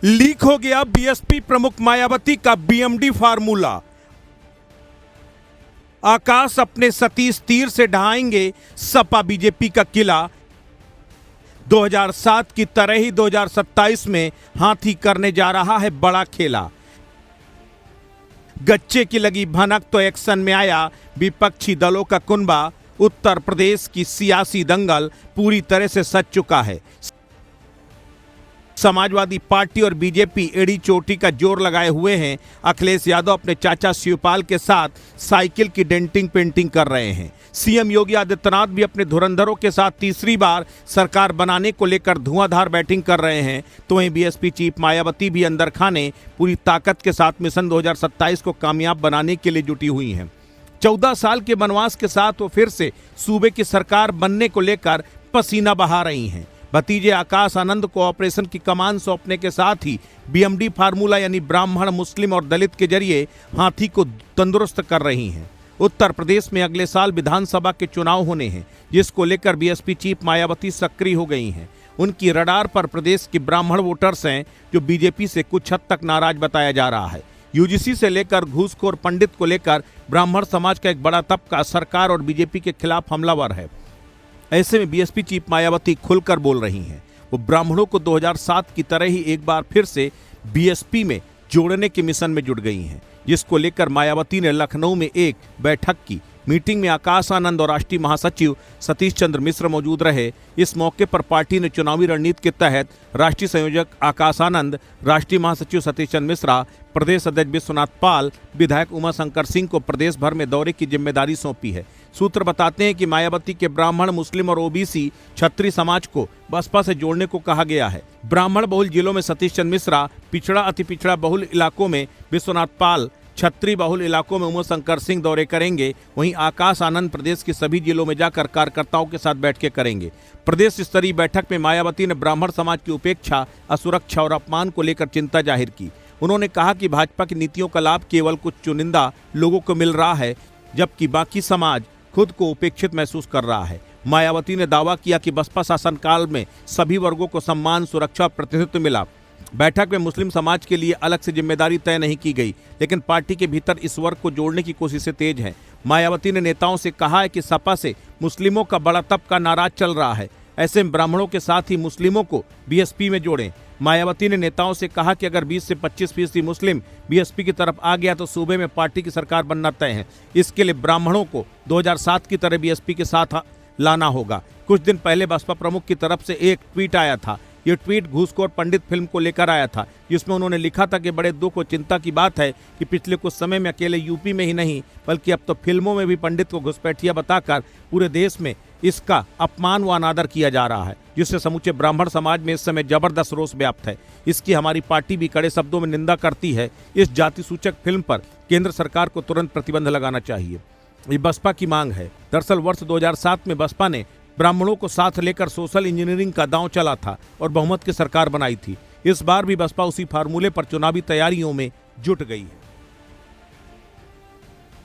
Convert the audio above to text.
Leak हो गया BSP प्रमुख मायावती का बीएमडी फार्मूला। आकाश अपने सतीश तीर से ढहाएंगे सपा बीजेपी का किला। 2007 की तरह ही 2027 में हाथी करने जा रहा है बड़ा खेला। गच्चे की लगी भनक तो एक्शन में आया विपक्षी दलों का कुनबा। उत्तर प्रदेश की सियासी दंगल पूरी तरह से सज चुका है। समाजवादी पार्टी और बीजेपी एड़ी चोटी का जोर लगाए हुए हैं। अखिलेश यादव अपने चाचा शिवपाल के साथ साइकिल की डेंटिंग पेंटिंग कर रहे हैं। सीएम योगी आदित्यनाथ भी अपने धुरंधरों के साथ तीसरी बार सरकार बनाने को लेकर धुआंधार बैटिंग कर रहे हैं। तो वहीं बीएसपी चीफ मायावती भी अंदर खाने पूरी ताकत के साथ मिशन 2027 को कामयाब बनाने के लिए जुटी हुई हैं। 14 साल के वनवास के साथ वो फिर से सूबे की सरकार बनने को लेकर पसीना बहा रही हैं। भतीजे आकाश आनंद को ऑपरेशन की कमान सौंपने के साथ ही बीएमडी फार्मूला यानी ब्राह्मण, मुस्लिम और दलित के जरिए हाथी को तंदुरुस्त कर रही हैं। उत्तर प्रदेश में अगले साल विधानसभा के चुनाव होने हैं, जिसको लेकर बीएसपी चीफ मायावती सक्रिय हो गई हैं। उनकी रडार पर प्रदेश के ब्राह्मण वोटर्स हैं, जो बीजेपी से कुछ हद तक नाराज बताया जा रहा है। यूजीसी से लेकर घूसखोर पंडित को लेकर ब्राह्मण समाज का एक बड़ा तबका सरकार और बीजेपी के खिलाफ हमलावर है। ऐसे में बीएसपी चीफ मायावती खुलकर बोल रही हैं। वो ब्राह्मणों को 2007 की तरह ही एक बार फिर से बीएसपी में जोड़ने के मिशन में जुट गई हैं, जिसको लेकर मायावती ने लखनऊ में एक बैठक की। मीटिंग में आकाश आनंद और राष्ट्रीय महासचिव सतीश चंद्र मिश्र मौजूद रहे। इस मौके पर पार्टी ने चुनावी रणनीति के तहत राष्ट्रीय संयोजक आकाश आनंद, राष्ट्रीय महासचिव सतीश चंद्र मिश्रा, प्रदेश अध्यक्ष विश्वनाथ पाल, विधायक उमा शंकर सिंह को प्रदेश भर में दौरे की जिम्मेदारी सौंपी है। सूत्र बताते हैं कि मायावती के ब्राह्मण, मुस्लिम और ओबीसी क्षत्रिय समाज को बसपा से जोड़ने को कहा गया है। ब्राह्मण बहुल जिलों में सतीश चंद्र मिश्रा, पिछड़ा अति पिछड़ा बहुल इलाकों में विश्वनाथ पाल, क्षत्रिय बहुल इलाकों में उमा शंकर सिंह दौरे करेंगे। वहीं आकाश आनंद प्रदेश के सभी जिलों में जाकर कार्यकर्ताओं के साथ बैठकें करेंगे। प्रदेश स्तरीय बैठक में मायावती ने ब्राह्मण समाज की उपेक्षा, असुरक्षा और अपमान को लेकर चिंता जाहिर की। उन्होंने कहा कि भाजपा की नीतियों का लाभ केवल कुछ चुनिंदा लोगों को मिल रहा है, जबकि बाकी समाज खुद को उपेक्षित महसूस कर रहा है। मायावती ने दावा किया कि बसपा शासनकाल में सभी वर्गों को सम्मान, सुरक्षा और प्रतिनिधित्व मिला। बैठक में मुस्लिम समाज के लिए अलग से जिम्मेदारी तय नहीं की गई, लेकिन पार्टी के भीतर इस वर्ग को जोड़ने की कोशिशें तेज हैं। मायावती ने नेताओं से कहा है कि सपा से मुस्लिमों का बड़ा तबका नाराज चल रहा है। ऐसे में ब्राह्मणों के साथ ही मुस्लिमों को बीएसपी में जोड़ें। मायावती ने नेताओं से कहा कि अगर 20 से 25% मुस्लिम बीएसपी की तरफ आ गया तो सूबे में पार्टी की सरकार बनना तय है। इसके लिए ब्राह्मणों को 2007 की तरह बीएसपी के साथ लाना होगा। कुछ दिन पहले बसपा प्रमुख की तरफ से एक ट्वीट आया था। ये ट्वीट घूसखोर पंडित फिल्म को लेकर आया था, जिसमें उन्होंने लिखा था कि बड़े दुख और चिंता की बात है कि पिछले कुछ समय में अकेले यूपी में ही नहीं, बल्कि अब तो फिल्मों में भी पंडित को घुसपैठिया बताकर पूरे देश में इसका अपमान व अनादर किया जा रहा है, जिससे समूचे ब्राह्मण समाज में इस समय जबरदस्त रोष व्याप्त है। इसकी हमारी पार्टी भी कड़े शब्दों में निंदा करती है। इस जाति सूचक फिल्म पर केंद्र सरकार को तुरंत प्रतिबंध लगाना चाहिए। ये बसपा की मांग है। दरअसल वर्ष 2007 में बसपा ने ब्राह्मणों को साथ लेकर सोशल इंजीनियरिंग का दांव चला था और बहुमत की सरकार बनाई थी। इस बार भी बसपा उसी फार्मूले पर चुनावी तैयारियों में जुट गई है।